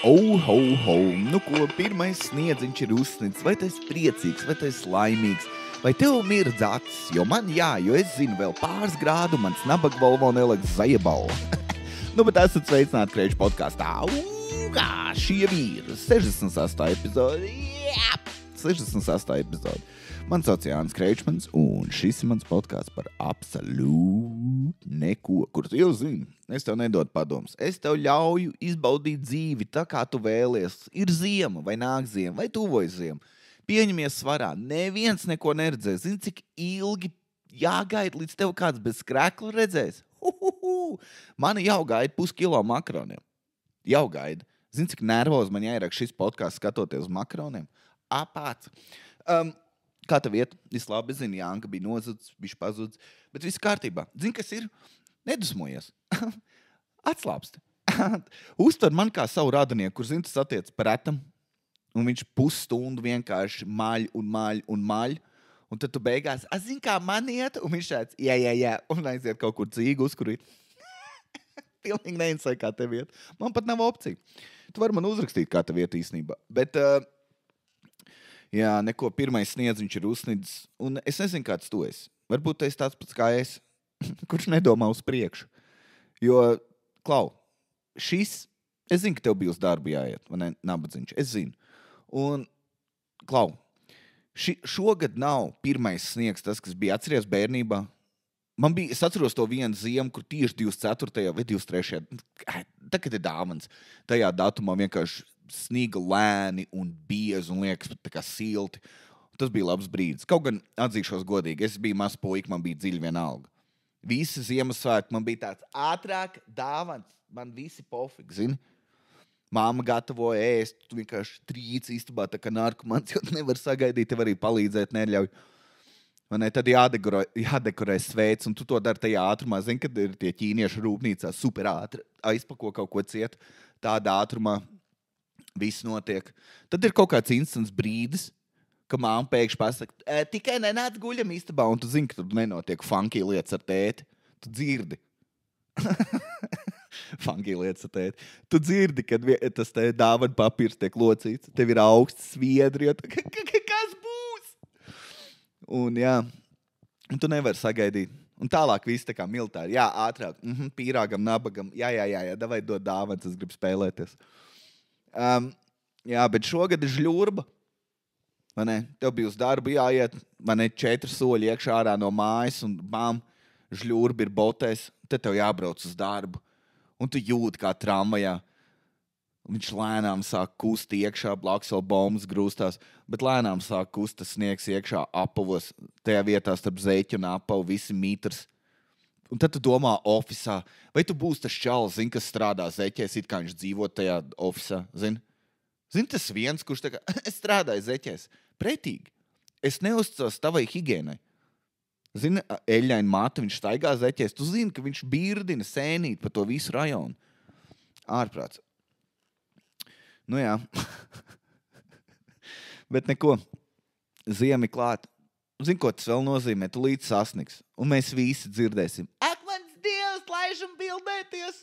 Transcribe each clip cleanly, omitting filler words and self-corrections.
Ho, ho, nu ko, pirmais sniedziņš ir uzsnicis, vai tu esi priecīgs, vai tu esi laimīgs, vai tev mirdz acis, jo man jā, jo es zinu vēl pāris grādu, mans nabagvolvo neliks zajabala. Nu, bet esat sveicināti Kreiču podkastā. Šie ir 68. epizode. Jā, 68. epizode. Man sauc Jānis Kreičmans, un šis ir mans podkāsts par absolūti neko, kur tu jau zini. Es tev nedodu padomus. Es tev ļauju izbaudīt dzīvi tā, kā tu vēlies. Ir ziema, vai nāk ziema, vai tuvojas ziema. Pieņemies svarā. Neviens neko neredzēs. Zini, cik ilgi jāgaida, līdz tev kāds bez skrekla redzēs? Mani jau gaida puskilo makaroniem. Jau gaida. Zini, cik nervozi man jāieraksta šis podcasts skatoties uz makaroniem? Apāc. Kā tev iet? Es labi zinu, Jānka bija nozudis, bišķi pazudis, bet viss kārtībā. Zini, kas ir? Nedusmojies. Atslāpsti. Uztver man kā savu radinieku, kur, zini, tas attiec pretam, un viņš pusstundu vienkārši maļ un maļ un maļ, un tad tu beigās, zini, kā man iet, un viņš tāds, jā, un aiziet kaut kur dzīgu uzkurīt. Pilnīgi neinteresē, kā tev iet. Man pat nav opcija. Tu vari man uzrakstīt, kā tev iet īstenībā. Bet, jā, neko, pirmais sniedziņš ir uzsnidzis, un es nezinu, kāds tu esi. Varbūt tu esi tāds pats kā es, kurš nedomā uz priekšu. Jo, klau, šis, es zinu, ka tev bija uz darbu jāiet, vai ne, nabadzīņš, es zinu. Un, klau, šogad nav pirmais sniegs, tas, kas bija atceries bērnībā. Es atceros to vienu ziemu, kur tieši 24. vai 23. Tā, kad ir dāvans, tajā datumā vienkārši sniga lēni un biezi un liekas pat tā kā silti. Tas bija labs brīdis. Kaut gan atzīšos godīgi, es biju mazs puika, man bija dziļi vienalga. Visi Ziemassvētki man bija tāds ātrāk dāvans. Man visi pofīgi, zini. Māma gatavoja ēst, tu vienkārši trīc istabā tā kā narkomans, jo nevar sagaidīt, tev arī palīdzēt neļauj. Ne, tad jādekorē sveic, un tu to dari tajā ātrumā. Zini, kad ir tie ķīniešu rūpnīcā super ātri, aizpako kaut ko ciet, tādā ātrumā viss notiek. Tad ir kaut kāds instants brīdis, ka māma pēkšņi pasaka, tikai nenāc guļam istabā, un tu zini, ka tur nenotiek funky lietas ar tēti. Tu dzirdi. Funky lietas ar tēti. Tu dzirdi, kad tas te dāvana papīrs tiek locīts, tev ir augsts sviedri, jo kas būs? Un jā, un tu nevari sagaidīt. Un tālāk viss tā kā militāri. Jā, ātrāk, pīrāgam, nabagam, jā, davai dod dāvans, es gribu spēlēties. Jā, bet šogad ir žļurba. Vai ne? Tev bija uz darbu jāiet, vai ne, 4 soļi iekšā ārā no mājas, un žļurba ir botēs, tad tev jābrauc uz darbu. Un tu jūti kā tramvajā. Viņš lēnām sāk kust iekšā, blakus vēl bombas grūstās, bet lēnām sāk kust tas sniegs iekšā apavos, tajā vietā starp zeķu un apavu, visi mitrs. Un tad tu domā ofisā, vai tu būsi tas čalis, zini, kas strādā zeķēs, it kā viņš dzīvo tajā ofisā, zini? Zini, tas viens, kurš tā kā, es strādāju zeķēs, pretīgi. Es neuzticos tavai higienai. Zini, eļļaini matu, viņš staigā zeķēs, tu zini, ka viņš birdina sēnīt pa to visu rajonu. Ārprāts. Nu jā. Bet neko. Ziemi klāt. Zini, ko tas vēl nozīmē? Tu līdz sasnigs. Un mēs visi dzirdēsim. Ak, mans Dievs, laižam bildēties!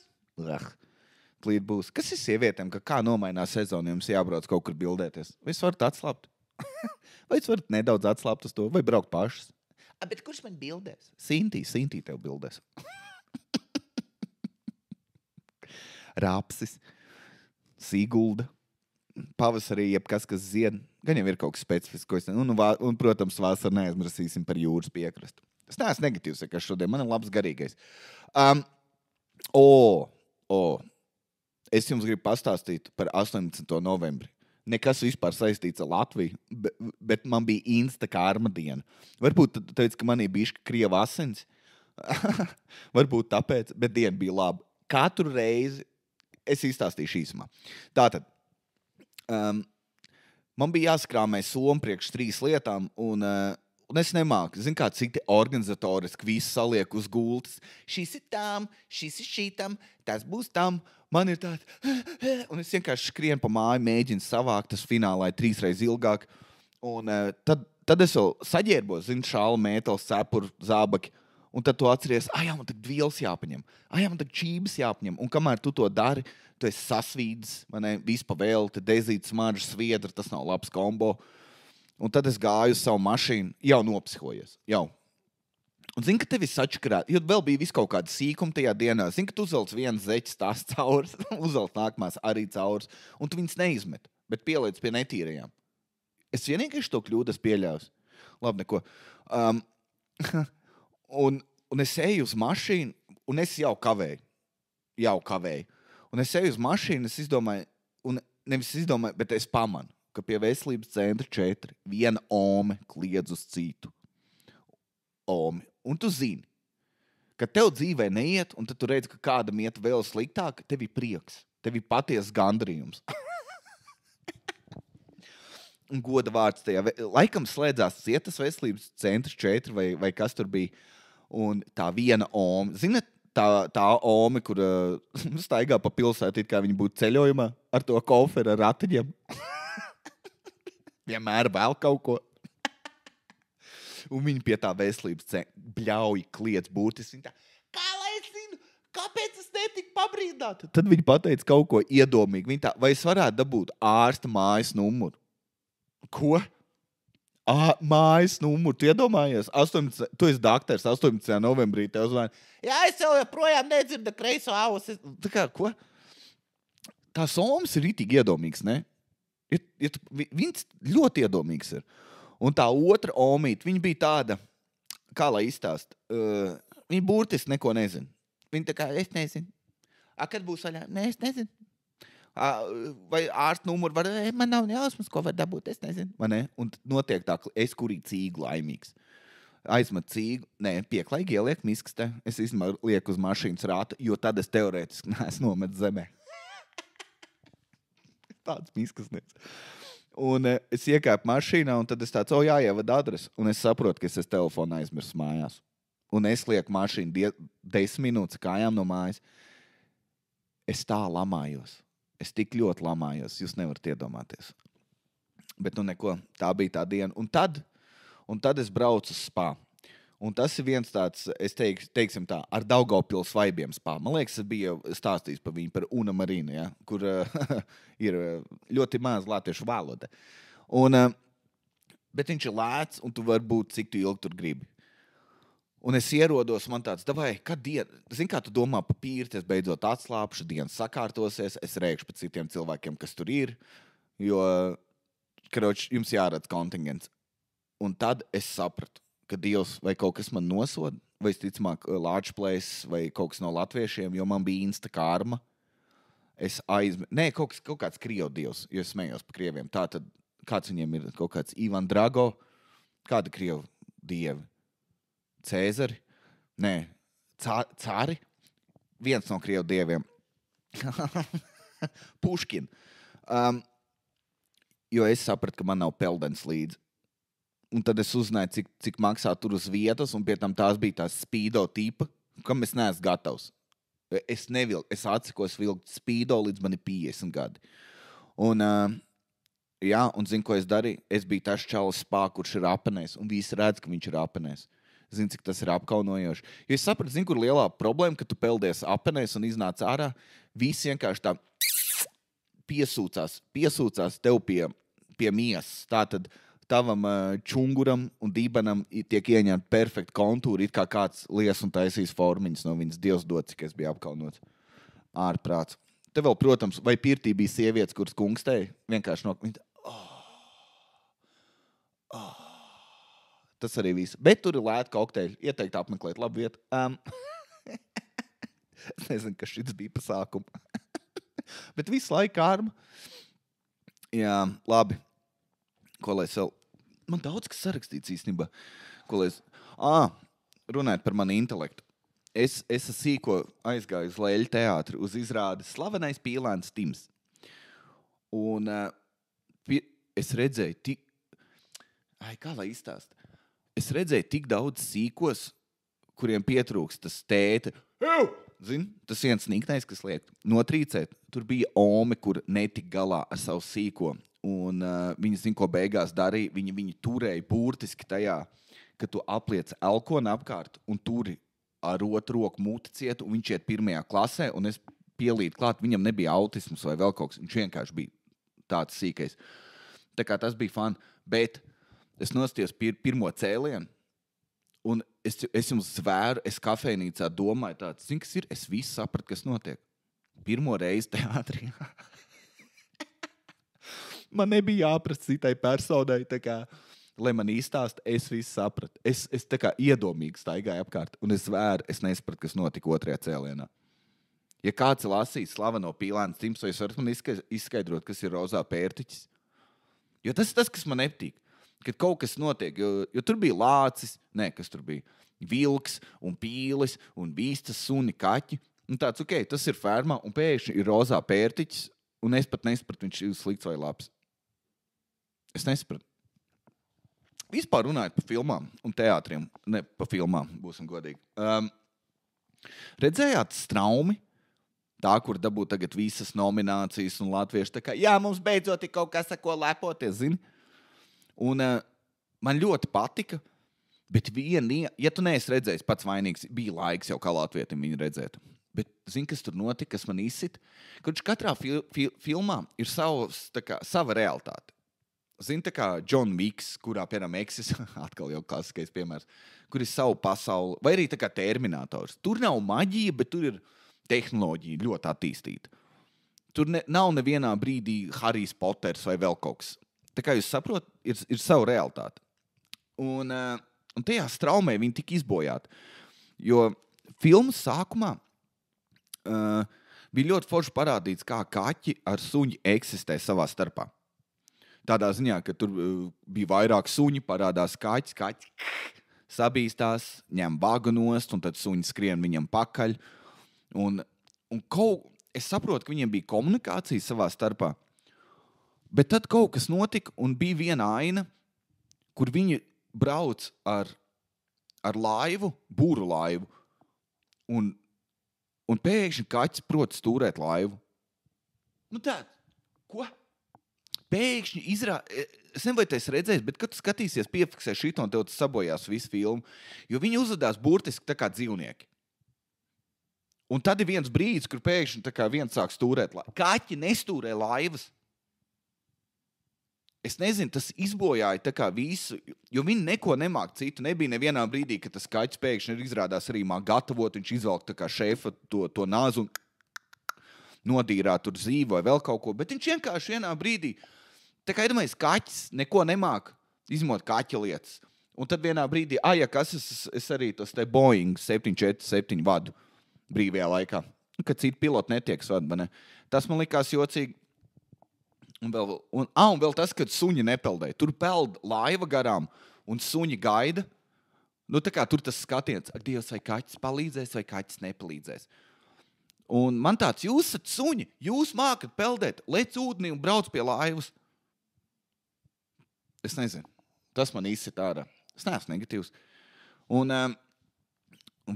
Plīt būs. Kas ir sievietēm, ka kā nomainās sezonu, jums jābrauc kaut kur bildēties? Vai jūs varat atslāpt? Vai jūs varat nedaudz atslāpt uz to? Vai braukt pašas? Bet kurš man bildēs? Sintī tev bildēs. Rapsis. Sigulda, pavasarī jebkas, kas zied, gan jau ir kaut kas specifisks. Un, protams, vasarā neaizmirsīsim par jūras piekrastu. Es neesmu negatīvs, ka šodien man ir labs garīgais. Es jums gribu pastāstīt par 18. novembri. Nekas vispār saistīts ar Latviju, bet man bija Insta karma diena. Varbūt tu teici, ka manī bišķi krieva asins. Varbūt tāpēc, bet diena bija laba. Katru reizi es izstāstīšu īsumā. Tātad, man bija jāskrāmē somu priekš 3 lietām, un es nemāku. Zini, kā citi organizatoriski visu saliek uz gultas. Šis ir tam, šis ir šitam, tas būs tam. Man ir tāds, un es vienkārši skrienu pa māju, mēģinu savākt, tas finālā ir 3 reizes ilgāk. Un tad es vēl saģērbos, zini, šālu, mētels, cepuru, zābaki. Un tad tu atceries, jā, man tagad vielas jāpaņem, jā, man tagad čības jāpaņem. Un kamēr tu to dari, tu esi sasvīdis, visu pa vēl, te dezītas smaržas, sviedra, tas nav labs kombo. Un tad es gāju uz savu mašīnu, jau nopsihojies, jau. Un zini, ka tev ir sačakarāt, jo vēl bija visu kaut kāda sīkuma tajā dienā. Zini, ka tu uzvelc viens zeķis tās caurs, uzvelc nākamās arī caurs, un tu viņas neizmet, bet pieliec pie netīrajām. Es vienīgais to kļūdu pieļaus. Labi, neko. Un es eju uz mašīnu, un es jau kavēju. Un es eju uz mašīnu, es izdomāju, bet es pamanu, ka pie veselības centra 4 viena ome kliedz uz citu. Omi. Un tu zini, ka tev dzīvē neiet, un tad tu redzi, ka kādam iet vēl sliktāk, tev ir prieks, tev ir patiesas gandarījums. Un goda vārds tajā, laikam slēdzās cietas veselības centrs 4 vai kas tur bija, un tā viena ome, zini, tā ome, kur staigā pa pilsētu, it kā viņi būtu ceļojumā ar to koferu ar ratiņiem. Vienmēr vēl kaut ko. Un viņi pie tā veselības bļauj kliedz burtiski. Viņa tā, kā lai es zinu, kāpēc es netiku pabrīdināta? Tad viņi pateica kaut ko iedomīgi. Viņa tā, vai es varētu dabūt ārsta mājas numuru? Ko? Mājas numuru, tu iedomājies? Tu esi daktars, 18. novembrī tev zvana. Jā, es jau joprojām nedzirdu kreiso ausi. Tā kā, ko? Tās omas ir ritīgi iedomīgs, ne? Viņas ļoti iedomīgs ir. Un tā otra omīte, viņa bija tāda, kā lai izstāst, viņa burtiski neko nezina. Viņa tā kā, es nezinu. Kad būs vaļā? Nē, es nezinu. Vai ārsta numuru var, man nav jausmas, ko var dabūt, es nezinu. Un notiek tā, es kurī cīgu laimīgs. Aizmet cīgu, pieklājīgi ieliek miskastē, es lieku uz mašīnas rāta, jo tad es teorētiski neesmu nomet zemē. Tāds miskastnieks. Un es iekāpu mašīnā, un tad es tāds, jāievada adresi. Un es saprotu, ka es telefonu aizmirsu mājās. Un es lieku mašīnu 10 minūtes kājām no mājas. Es tā lamājos. Es tik ļoti lamājos, jūs nevarat iedomāties. Bet neko, tā bija tā diena. Un tad es braucu uz spa. Un tas ir viens tāds, es teiksim tā, ar Daugavpils vaibiem spa. Man liekas, es biju stāstījis par viņu, par Una Marina, ja, kur ir ļoti maz latviešu valoda. Bet viņš ir lēts, un tu vari būt, cik tu ilgi tur gribi. Un es ierodos, man tāds, davai, kad diena, zini, kā tu domā pa pīrti, es beidzot atslāpšu, diena sakārtosies, es rēkšu par citiem cilvēkiem, kas tur ir, jo, karoči, jums jāredz kontingents. Un tad es sapratu, ka Dievs vai kaut kas man nosoda, vai ticamāk Large Place, vai kaut kas no latviešiem, jo man bija insta karma. Kaut kāds Krievu dievs, jo es smējos par krieviem. Tātad, kāds viņiem ir kaut kāds Ivan Drago, kāda Krievu dievi? Cēzari? Cāri? Viens no Krievu dieviem. Puškin. Jo es sapratu, ka man nav peldens līdzi. Un tad es uzzināju, cik maksā tur uz vietas, un pie tam tās bija tās spīdo tipa, kam es neesmu gatavs. Es atsakos vilkt spīdo, līdz man ir 50 gadi. Un zinu, ko es darīju? Es biju tas čalis spā, kurš ir apenēs, un visi redz, ka viņš ir apenēs. Zinu, cik tas ir apkaunojoši. Jo es sapratu, zinu, kur lielā problēma, ka tu peldies apenēs un iznāc ārā, visi vienkārši tā piesūcās tev pie miesas. Tātad tavam čunguram un dībanam tiek ieņemt perfekti kontūri, it kā kāds lies un taisīs formiņas no viņas. Dievs dod, cik es biju apkaunots. Ārprāts. Te vēl, protams, vai pirtī bija sievietes, kuras kungstēja? Vienkārši no... Tas arī viss. Bet tur ir lēti kokteļi. Ieteikt apmeklēt labu vietu. Es nezinu, kas šis bija pa sākumu. Bet visu laiku kārma. Jā, labi. Ko lai es vēl... Man daudz kas sarakstīts īstenībā. Runājot par manu intelektu. Es sīko aizgāju uz Leļu teātri uz izrādi Slavenais pīlēns Tims. Un es redzēju kā lai izstāst? Es redzēju tik daudz sīkos, kuriem pietrūks tas tēte. Zini, tas viens sniktais, kas liek notrīcēt. Tur bija ome, kur netika galā ar savu sīko. Un viņi zina, ko beigās darīja. Viņi turēja burtiski tajā, ka tu apliec elkonu apkārt un turi ar otru roku muti ciet, un viņš iet 1. klasē, un es pielīdu klāt, viņam nebija autisms vai vēl kaut kas, viņš vienkārši bija tāds sīkais. Tā kā tas bija fun, bet es nostījos pirmo cēlienu, un es jums zvēru, es kafejnīcā domāju tāds, zin, kas ir, es visu sapratu, kas notiek. Pirmo reizi teātrī. Man nebija jāprast citai personai, tā kā, lai man īstāst, es visu sapratu. Es tā kā iedomīgi staigāju apkārt, un es zvēru, es nesapratu, kas notika 2. cēlienā. Ja kāds lasīs slaveno Pīlēnu Stimsu, jūs varat man izskaidrot, kas ir rozā pērtiķis? Jo tas ir tas, kas man nepatīk. Kad kaut kas notiek, jo tur bija lācis, kas tur bija, vilks un pīlis un bīstas suni kaķi. Un tāds, tas ir fermā, un pēkšņi ir rozā pērtiķis, un es pat nesapratu, viņš ir slikts vai labs. Es nesapratu. Vispār runājot par filmām un teātriem, ne par filmām, būsim godīgi. Redzējāt Straumi? Tā, kur dabū tagad visas nominācijas un latvieši tā kā, jā, mums beidzot ir kaut kas, ko lepoties, zini? Un man ļoti patika, bet ja tu neesi redzējis pats vainīgs, bija laiks jau kā latvietim viņu redzēt. Bet zini, kas tur notika, kas man izsit? Kurš katrā filmā ir sava realitāte. Zini, tā kā John Wicks, kurā, piemēram, Exis, atkal jau klasiskais piemērs, kur ir savu pasauli, vai arī tā kā Terminators. Tur nav maģija, bet tur ir tehnoloģija ļoti attīstīta. Tur nav nevienā brīdī Harijs Poters vai vēl kaut kas. Tā kā jūs saprot, ir savu realitāti. Un tajā Straumē viņi tika izbojāti. Jo filmas sākumā bija ļoti forši parādīts, kā kaķi ar suņi eksistē savā starpā. Tādā ziņā, ka tur bija vairāk suņi, parādās kaķis sabīstās, ņem vagu nost, un tad suņi skrien viņam pakaļ. Un es saprotu, ka viņiem bija komunikācija savā starpā, bet tad kaut kas notika, un bija viena aina, kur viņi brauc ar laivu, būru laivu, un pēkšņi kaķis prot stūrēt laivu. Nu tā, ko? Pēkšņi es nezinu, vai tu esi redzējis, bet kad tu skatīsies, piefiksē šito, un tev tas sabojās visu filmu, jo viņi uzvedās burtiski tā kā dzīvnieki. Un tad ir viens brīdis, kur pēkšņi tā kā viens sāk stūrēt laivu. Kaķi nestūrē laivas. Es nezinu, tas izbojāja tā kā visu, jo viņi neko nemāk citu. Nebija nevienā brīdī, ka tas kaķis pēkšņi izrādās arī māk gatavot, viņš izvelk tā kā šefa to nāzu un nodīrā tur zīvu vai vēl kaut ko. Bet viņš vienkārši vienā brīdī, tā kā iedomājies, kaķis neko nemāk, izmot kaķa lietas. Un tad vienā brīdī, es arī tos te Boeing 747 vadu brīvajā laikā. Kad citi piloti netiek svadu, ne? Tas man likās jocīgi. Un vēl tas, kad suņi nepeldēja. Tur peld laiva garām, un suņi gaida. Nu, tā kā tur tas skatiens, ak, Dievs, vai kaķis palīdzēs, vai kaķis nepalīdzēs. Un man tāds, jūs esat suņi, jūs mākat peldēt, lec ūdenī un brauc pie laivas. Es nezinu, tas man izsit ārā. Es neesmu negatīvs. Un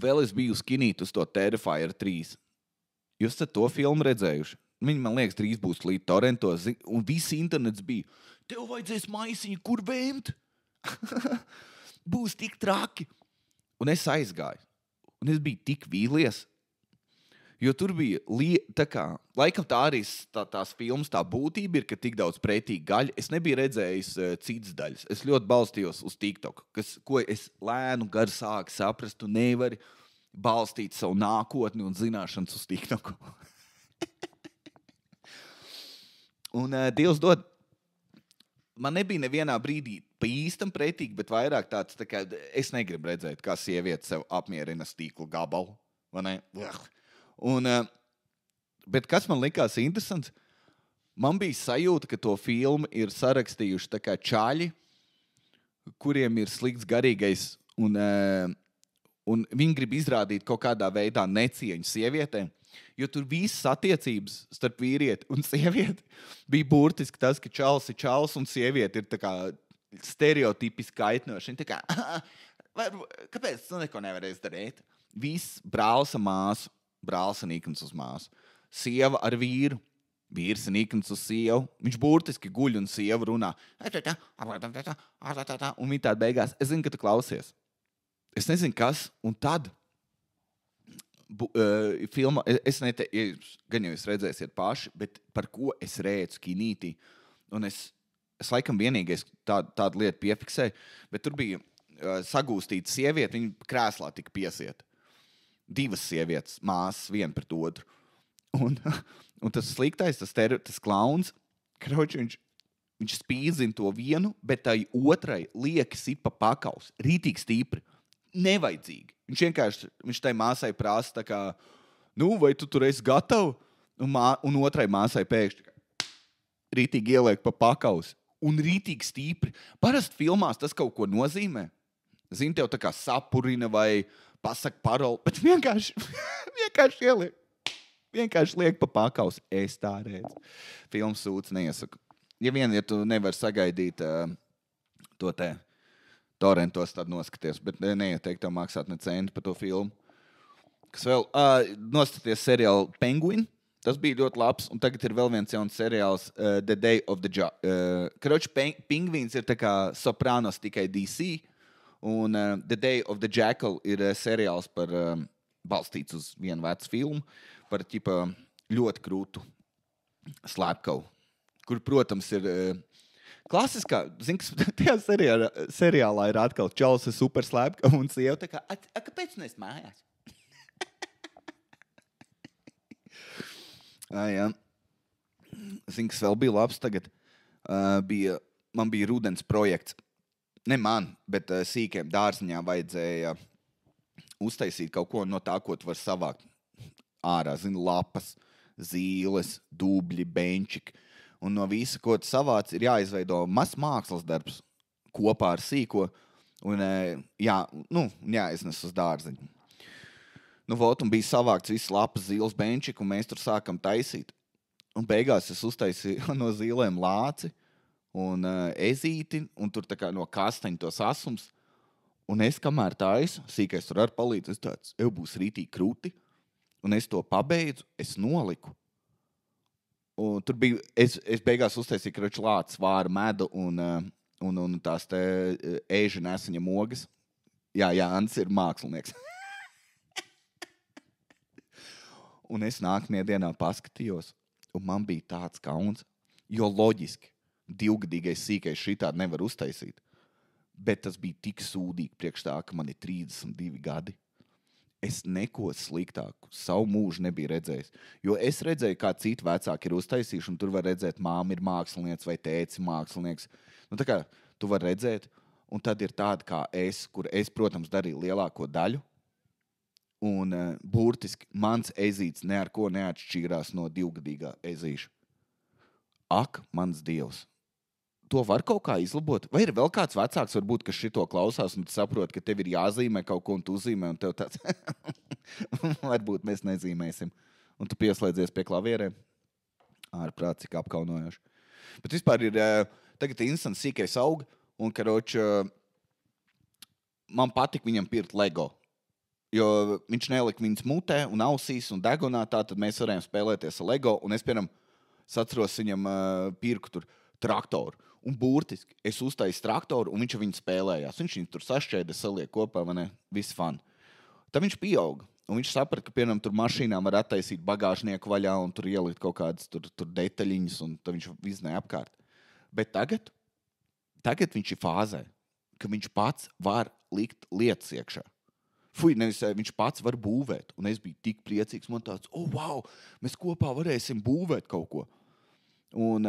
vēl es biju skinīt uz to Terrifier 3. Jūs esat to filmu redzējuši? Viņi, man liekas, drīz būs līdz torrentos, un viss internets bija, tev vajadzēs maisiņu, kur vēmt? Būs tik traki. Un es aizgāju. Un es biju tik vīlies, jo tur bija, tā kā, laikam tā arī tās filmas, tā būtība ir, ka tik daudz pretīgi gaļa. Es nebiju redzējis citas daļas. Es ļoti balstījos uz TikTok, ko es lēnu gar sāku saprast, tu nevari balstīt savu nākotni un zināšanas uz TikToku. Un Dievs dod, man nebija nevienā brīdī pa īstam pretīgi, bet vairāk tāds, tā kā es negribu redzēt, kā sieviete sev apmierina stīklu gabalu, vai ne? Bet kas man likās interesants, man bija sajūta, ka to filmu ir sarakstījuši tā kā čaļi, kuriem ir slikts garīgais, un viņi grib izrādīt kaut kādā veidā necieņu sievietēm. Jo tur visas attiecības starp vīrieti un sievieti bija burtiski tas, ka čals ir čals un sievieti ir tā kā stereotipiski kaitinoši. Tā kā, kāpēc tu neko nevarēsi darīt? Viss brālis ar māsu, brālis ar nikns uz māsu. Sieva ar vīru, Vīrs ir nikns uz sievu, viņš burtiski guļ un sieva runā. Un viņa tāda beigās, es zinu, ka tu klausies. Es nezinu, kas, un tad filmā, gan jau jūs redzēsiet paši, bet par ko es rēcu kinītī, un es laikam vienīgais tādu lietu piefiksēju, bet tur bija sagūstīta sieviete, viņa krēslā tika piesieta. 2 sievietes, māsas, viena pret otru. Un tas sliktais, tas klauns, viņš spīzina to vienu, bet tai otrai lieki sipa pakaus. Rītīgi stipri. Nevajadzīgi. Viņš tai māsai prasa tā kā, vai tu tur esi gatava? Un otrai māsai pēkšņi rītīgi ieliek pa pakaus. Un rītīgi stipri. Parasti filmās tas kaut ko nozīmē. Zini, tev tā kā sapurina vai pasaka paroli, bet vienkārši ieliek. Vienkārši liek pa pakaus. Es tā redzu. Filmas sūds neiesaku. Ja tu nevari sagaidīt to te torrentos, tad noskaties, bet neieteiktu tev maksāt ne centu par to filmu. Kas vēl? Noskaties seriālu Penguin. Tas bija ļoti labs, un tagad ir vēl viens jauns seriāls The Day of the Pingvīns ir tā kā Sopranos tikai DC, un The Day of the Jackal ir seriāls par balstīts uz vienu vecu filmu, par ķipa ļoti krūtu slēpkavu, kur, protams, ir klasiskā, zin, kas tajā seriālā ir atkal čalis ir super slēpkavu un sieva tā kā, kāpēc tu neesi mājās? Jā. Zin, kas vēl bija labs tagad, man bija rudens projekts, ne man, bet sīkiem dārziņā vajadzēja uztaisīt kaut ko no tā, ko tu var savākt ārā, zini, lapas, zīles, dubļi, benčiki. Un no visa, ko tu savāc, ir jāizveido mazs mākslas darbs kopā ar sīko un jāiznes uz dārziņu. Un bija savākts viss lapas, zīles, benčiki, un mēs tur sākam taisīt. Un beigās es uztaisīju no zīlēm lāci un ezīti, un tur tā kā no kastaņa tos asums. Un es, kamēr taisu, sīkais tur ar palīdz, es tāds, būs rītīgi krūti. Un es to pabeidzu, es noliku. Un tur bija, es beigās uztaisīju kroči lācis, vāru medu un tās te ēža nesaņa mogas. Jā, Ants ir mākslinieks. Un es nākamajā dienā paskatījos, un man bija tāds kauns, jo loģiski, 2-gadīgais sīkais šitādi nevar uztaisīt. Bet tas bija tik sūdīgi priekš tā, ka man ir 32 gadi. Es neko sliktāku savu mūžu nebiju redzējis. Jo es redzēju, kā citi vecāki ir uztaisījuši, un tur var redzēt, māma ir mākslinieks vai tēci mākslinieks. Tā kā tu var redzēt, un tad ir tāda kā es, kur es, protams, darīju lielāko daļu. Un burtiski mans ezīts ne ar ko neatšķīrās no 2-gadīgā ezīša. Ak, mans Dievs! To var kaut kā izlabot? Vai ir vēl kāds vecāks, varbūt, kas šito klausās un saprot, ka tev ir jāzīmē kaut ko un tu uzzīmē, un tev tāds, varbūt mēs nezīmēsim. Un tu pieslēdzies pie klavierēm. Ārprāt, cik apkaunojoši. Bet vispār ir, tagad instants sīkais aug, un, karoč, man patik viņam pirkt Lego. Jo viņš nelika viņas mutē un ausīs un degunā, tā tad mēs varējām spēlēties ar Lego, un es, piemēram, atceros viņam pirku tur traktoru. Un burtiski es uztaisu traktoru, un viņš ar viņu spēlējās. Viņš viņu tur sašķēda, saliek kopā, vai ne? Viss fun. Tad viņš pieauga, un viņš saprata, ka, piemēram, tur mašīnām var attaisīt bagāžnieku vaļā, un tur ielikt kaut kādas tur detaļiņas, un tad viņš viznē apkārt. Bet tagad viņš ir fāzē, ka viņš pats var likt lietas iekšā. Nevis viņš pats var būvēt, un es biju tik priecīgs, man tāds, wow, mēs kopā varēsim būvēt kaut ko. Un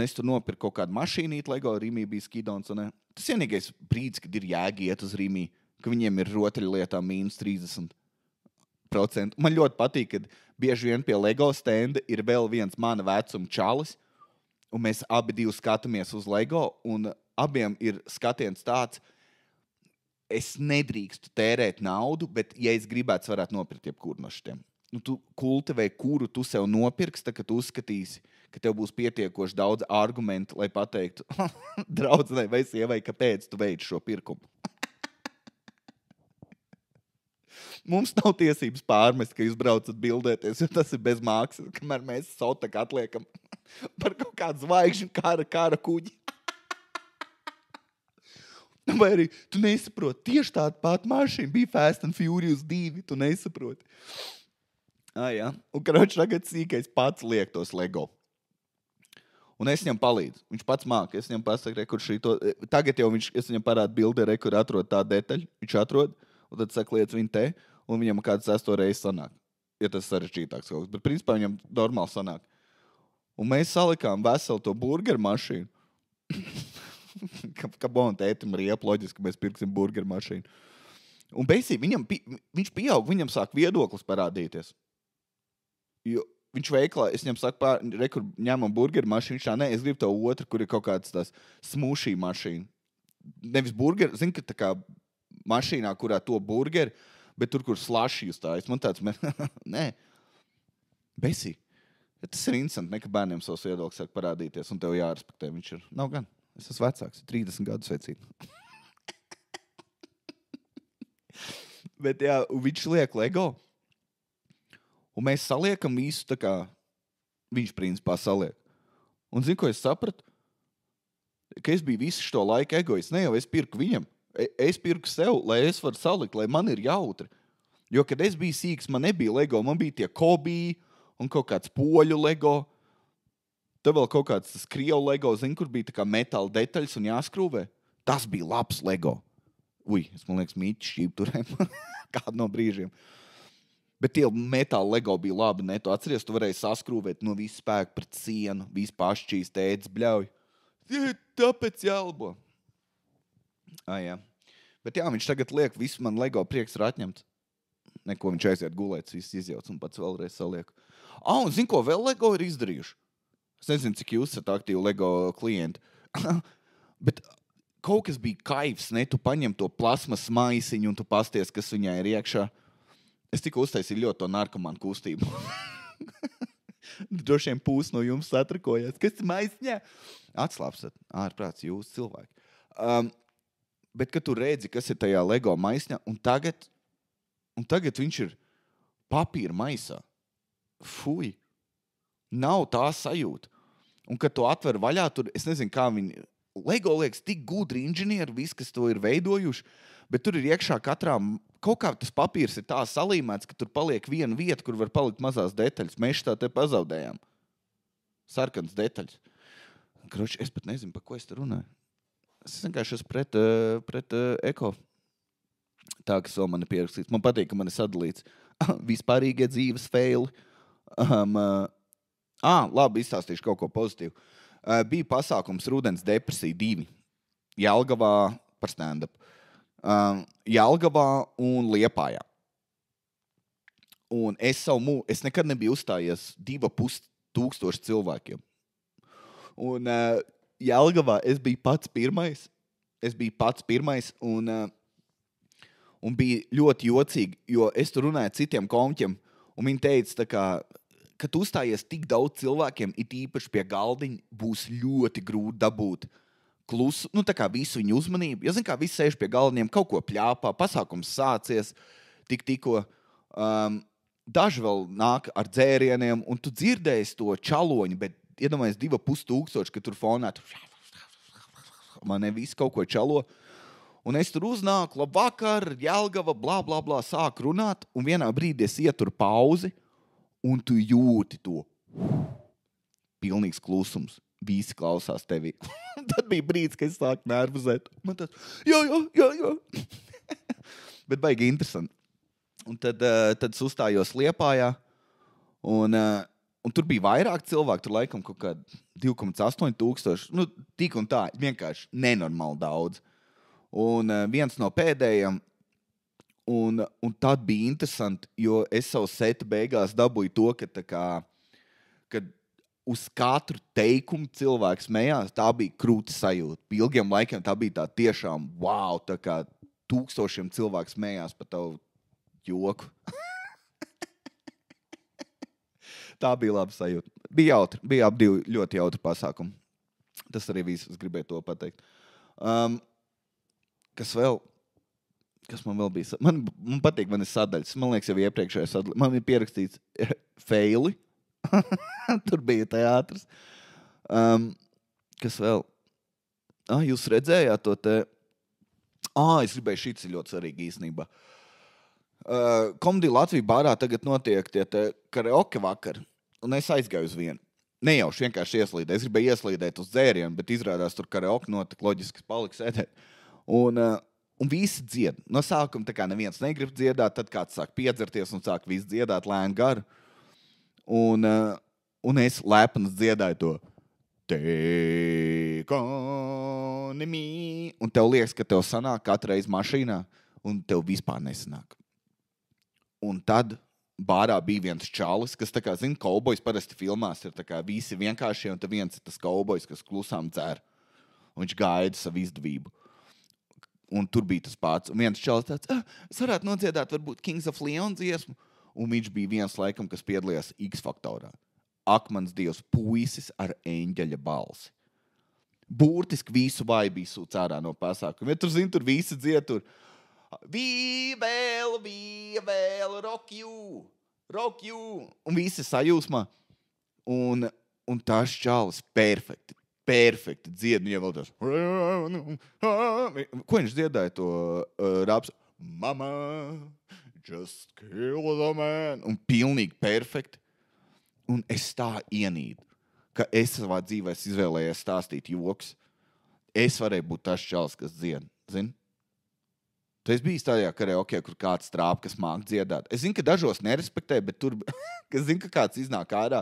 es tur nopirku kaut kādu mašīnīti, Lego, Rīmī bija skidons. Tas vienīgais brīdis, kad ir jēga iet uz Rīmī, ka viņiem ir rotaļlietām -30%. Man ļoti patīk, kad bieži vien pie Lego stenda ir vēl viens mana vecuma čalis, un mēs abi divi skatāmies uz Lego, un abiem ir skatiens tāds, es nedrīkstu tērēt naudu, bet, ja es gribētu, varētu nopirkt jebkuru no šitiem. Tu kultivē, kuru tu sev nopirks, tā, ka tu uzskatīsi, ka tev būs pietiekoši daudz argumentu, lai pateiktu draudzenei vai sievai, kāpēc tu veici šo pirkumu. Mums nav tiesības pārmest, ka jūs braucat bildēties, jo tas ir bez mākslas, kamēr mēs sotak atliekam par kaut kādu zvaigžņu kara kuģi. Vai arī tu nesaproti, tieši tāda pati mašīna bija Fast and Furious 2, tu nesaproti. Jā. Un karoči tagad sīkais pats liek tos Lego. Un es viņam palīdzu. Viņš pats māka. Es viņam pasaku, kur šito... Tagad jau es viņam parādu bildē, kur atrod tā detaļu. Viņš atrod, un tad saka lietas viņa te, un viņam kāds 8 reizes sanāk. Ja tas sarežģītāks kaut kas. Bet principā viņam normāli sanāk. Un mēs salikām veselu to burgeru mašīnu. Kā bon tētim riep, loģiski, ka mēs pirksim burgeru mašīnu. Un beigās viņš pieaug, viņam sāk viedoklis parādīties. Jo viņš veiklā, es viņam saku, kur ņemam burgeru mašīnu, viņš tā, nē, es gribu to otru, kur ir kaut kāds tās smūšī mašīna. Nevis burgeru, zini, ka tā kā mašīnā, kurā to burgeri, bet tur, kur slaši jūs tājas. Man tāds, nē, besī. Ja tas ir interesanti, ne, ka bērniem savs viedoklis sāk parādīties, un tev jārespektē. Viņš ir, nav gan, es esmu vecāks, 30 gadus vecīt. Bet jā, viņš liek Lego. Un mēs saliekam visu tā kā viņš principā saliek. Un zini, ko es sapratu? Ka es biju visu šo laiku egoists. Ne jau es pirku viņam. Es pirku sev, lai es varu salikt, lai man ir jautri. Jo, kad es biju sīks, man nebija Lego. Man bija tie Kobi un kaut kāds poļu Lego. Tad vēl kaut kāds tas krievu Lego, zini, kur bija tā kā metāla detaļas un jāskrūvē. Tas bija labs Lego. Es, man liekas, mīķi šķīp turēm. Kādu no brīžiem. Bet tie metāla Lego bija labi, ne? Tu atceries, tu varēji saskrūvēt no visu spēku pret sienu, visu pašķīs, tēdz, bļauj. Tāpēc jālabo. Jā. Bet jā, viņš tagad liek visu man Lego prieks ir atņemts. Neko viņš aiziet gulēt, viss izjauc un pats vēlreiz saliek. Un zini, ko vēl Lego ir izdarījuši? Es nezinu, cik jūs esat aktīvi Lego klienti. Bet kaut kas bija kaivs, ne? Tu paņem to plasmas maisiņu un tu pasties, kas viņai ir iekšā. Es tikko uztaisīju ļoti to narkomānu kustību. Droši vien pūs no jums satrakojas. Kas ir maisiņā? Atslāpstat. Ārprāts jūs cilvēki. Bet, kad tu redzi, kas ir tajā Lego maisiņā, un tagad viņš ir papīra maisā. Fuj. Nav tā sajūta. Un, kad tu atver vaļā, tur, es nezinu, kā viņi... Lego liekas tik gudri inženieri, viss, kas to ir veidojuši, bet tur ir iekšā katrā, kaut kā tas papīrs ir tā salīmēts, ka tur paliek viena vieta, kur var palikt mazās detaļas. Mēs tā te pazaudējām. Sarkans detaļas. Kroči, es pat nezinu, par ko es te runāju. Es vienkārši esmu pret eko. Tā, kas vēl man ir pierakstīts. Man patīk, ka man ir sadalīts vispārīgie dzīves faili. Labi, izstāstīšu kaut ko pozitīvu. Bija pasākums Rudens depresija 2. Jelgavā par stand-up. Jelgavā un Liepājā. Un es nekad nebiju uzstājies 2,5 cilvēkiem. Un Jelgavā es biju pats pirmais. Un bija ļoti jocīgi, jo es tur runāju citiem komiķiem, un viņi teica, tā kā, kad uzstājies tik daudz cilvēkiem, it īpaši pie galdiņa, būs ļoti grūti dabūt klusu, tā kā visu viņu uzmanību. Jo, kā visi sēž pie galdiņiem, kaut ko pļāpā, pasākums sācies, tikko. Daži vēl nāk ar dzērieniem, un tu dzirdēsi to čaloņu, bet iedomājies 2,5 ka tur fonā, man ne visi kaut ko čalo. Un es tur uznāku, labvakar, Jelgava, blā, blā, blā, sāk runāt, un vienā brīdī es ietur pauzi, un tu jūti to. Pilnīgs klusums. Visi klausās tevī. Tad bija brīdis, kad es sāku nervozēt. Man tāds, jā. Bet baigi interesanti. Un tad es uzstājos Liepājā, un tur bija vairāk cilvēku, tur laikam kaut kā 2,8 tik un tā, vienkārši nenormāli daudz. Un viens no pēdējiem, un tad bija interesanti, jo es savu setu beigās dabūju to, kad uz katru teikumu cilvēks smējās, tā bija krūta sajūta. Pie ilgiem laikiem tā bija tā tiešām, wow, tā kā 1000 cilvēku smējās par tavu joku. Tā bija laba sajūta. Bija jautri, bija ap divi ļoti jautri pasākumi. Tas arī viss, es gribēju to pateikt. Kas vēl? Kas man vēl bija? Man patīk manas sadaļas. Man liekas, jau iepriekšējā sadaļā. Man ir pierakstīts feili. Tur bija teātris. Kas vēl? Jūs redzējāt to te... es gribēju, šits ir ļoti svarīgi īstenībā. Komedija Latvija bārā tagad notiek tie karaoke vakari, un es aizgāju uz vienu. Nejauši vienkārši ieslīdēju. Es gribēju ieslīdēt uz dzērienu, bet izrādās tur karaoke notika, loģiski paliks sēdēt. Un visi dzied. No sākuma tā kā neviens negrib dziedāt, tad kāds sāk piedzerties un sāk visi dziedāt lēnu garu. Un es lepnas dziedāju to Take on me. Un tev liekas, ka tev sanāk katru reizi mašīnā, un tev vispār nesanāk. Un tad bārā bija viens čalis, kas tā kā, zina, kaubojs parasti filmās ir tā kā visi vienkāršie, un tad viens ir tas kaubojs, kas klusām dzer. Un viņš gaida savu izdevību. Un tur bija tas pats. Un viens čalis tāds, es varētu nodziedāt varbūt Kings of Leon dziesmu. Un viņš bija viens laikam, kas piedalījās X-faktorā. Ak, mans Dievs, puisis ar eņģeļa balsi. Burtiski visu vai bija sūc ārā no pasākuma. Ja tur, zini, tur visi dzied tur. We will rock you. Un visi sajūsmā. Un tās čalis perfekti dzied. Un jau vēl tās. Ko viņš dziedāja to raps? Mama, just kill the man. Un pilnīgi perfekti. Un es tā ienīdu, ka es savā dzīvē izvēlējies stāstīt joks. Es varēju būt tas čalis, kas dzied. Zini? Tu esi bijis tādā karaoke, kur kāds trāp, kas māk dziedāt. Es zinu, ka dažos nerespektē, bet tur, ka zinu, ka kāds iznāk ārā.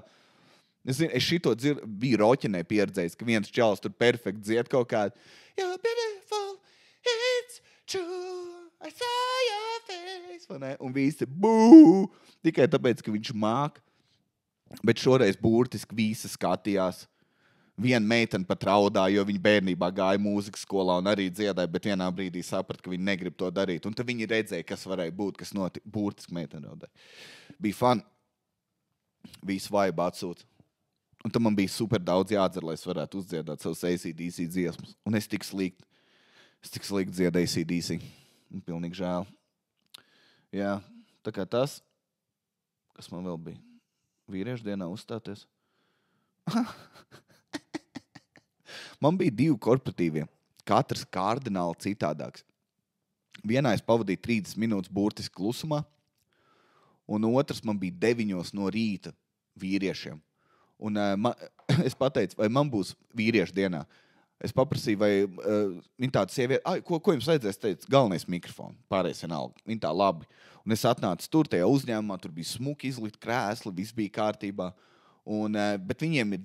Es šito biju Roķenē pieredzējis, ka viens čalis tur perfekti dzied kaut kādu. You're beautiful, it's true, I saw your face. Un visi bū, tikai tāpēc, ka viņš māk. Bet šoreiz burtiski visi skatījās. Viena meitene pat raudāja, jo viņa bērnībā gāja mūzikas skolā un arī dziedāja, bet vienā brīdī saprat, ka viņa negrib to darīt. Un tad viņi redzēja, kas varēja būt, kas notika. Burtiski meitene raudāja. Bija fun. Visu vaibu atsūt. Un tad man bija super daudz jādzer, lai es varētu uzdziedāt savus AC/DC dziesmas. Un es tik slikti dziedāju AC/DC. Un pilnīgi žēl. Jā, tā kā tas, kas man vēl bija. Vīriešu dienā uzstāties. Man bija 2 korporatīvie. Katrs kardināli citādāks. Vienā es pavadīju 30 minūtes burtiski klusumā, un otrs man bija 9 no rīta vīriešiem. Un es pateicu, vai man būs vīriešu dienā. Es paprasīju, vai viņa tāda sieviete, ko jums vajadzēs, teicu, galvenais mikrofonu, pārējais vienalga. Viņa tā labi. Un es atnācu tur, tajā uzņēmumā, tur bija smuki izlikt krēsli, viss bija kārtībā. Bet viņiem ir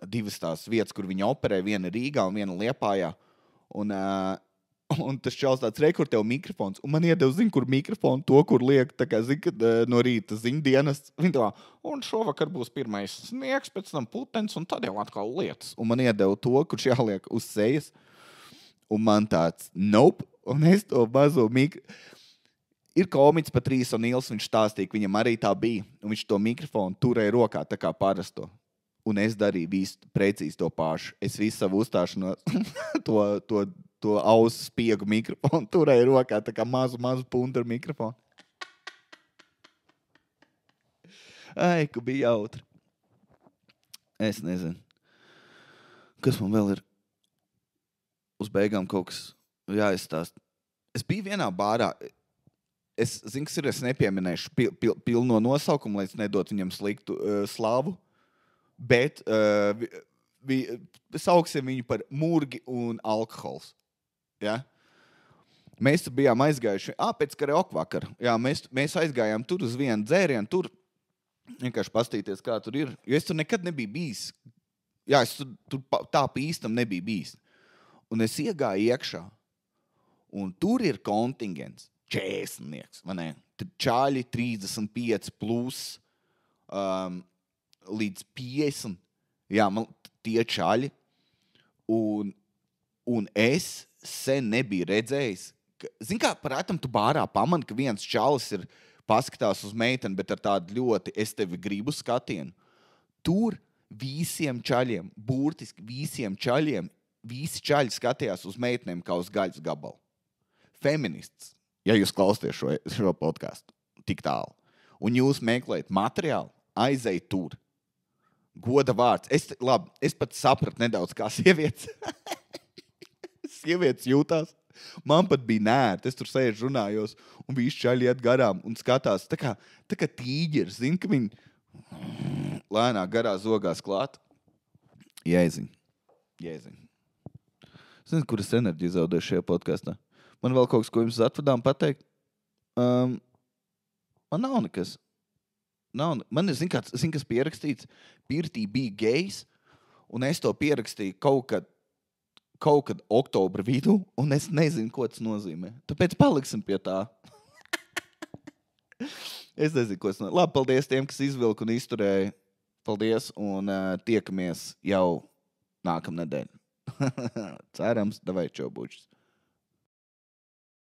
divas tās vietas, kur viņi operē, viena Rīgā un viena Liepājā. Un tas čals tāds kur tev mikrofons. Un man iedeva, zin, kur mikrofonu, to, kur liek, tā kā, zin, kad no rīta ziņdienas. Viņa tā, un šovakar būs pirmais sniegs, pēc tam putens, un tad jau atkal lietas. Un man iedeva to, kurš jāliek uz sejas. Un man tāds, nope. Un es to mazo Ir komiķis Patrīs O'Neils, viņš stāstīja, ka viņam arī tā bija. Un viņš to mikrofonu turēja rokā, tā kā parasto. Un es darīju visu precīzi to pašu. Es visu savu uzstāšanos to ausu spiegu mikrofonu turēju rokā, tā kā mazu puntaru mikrofonu. Ka bija jautri. Es nezinu. Kas man vēl ir? Uz beigām kaut kas jāizstāst. Es biju vienā bārā. Es zinu, kas ir, es nepieminēšu pilno nosaukumu, lai es nedot viņam sliktu slavu, bet sauksim viņu par murgi un alkohols. Ja? Mēs tur bijām aizgājuši, pēc karaoke vakara. Jā, mēs aizgājām tur uz vienu dzērienu, tur vienkārši pastīties, kā tur ir. Jo es tur nekad nebiju bijis. Jā, es tur tā pa īstam nebiju bijis. Un es iegāju iekšā, un tur ir kontingents. 40, vai ne? Čāļi 35 plus līdz 50. Jā, man tie čāļi. Un es sen nebiju redzējis. Zini kā, parātam tu bārā pamani, ka viens čālis ir paskatās uz meiteni, bet ar tādu ļoti es tevi gribu skatienu. Tur visiem čaļiem, burtiski visiem čaļiem, visi čaļi skatījās uz meitenēm kā uz gaļas gabalu. feminists, ja jūs klausties šo podcastu tik tālu, un jūs meklējat materiālu, aizej tur. Goda vārds. Es pat sapratu nedaudz, kā sievietes jūtās. Man pat bija nērti. Es tur sēžu runājos, un visi čaļi iet garām un skatās. Tā kā tīģeri. Zin, ka viņi lēnāk garā zogās klāt. Jēziņ. Zinu, kuras enerģiju zaudēju šajā podkastā. Man vēl kaut kas, ko jums atvadām pateikt? Man nav nekas. Man ir, kas pierakstīts. Pirtī bija gejs, un es to pierakstīju kaut kad oktobra vidū, un es nezinu, ko tas nozīmē. Tāpēc paliksim pie tā. Es nezinu, ko tas nozīmē. Labi, paldies tiem, kas izvilka un izturēja. Paldies, un tiekamies jau nākamnedēļ. Cerams, davai čau bučus.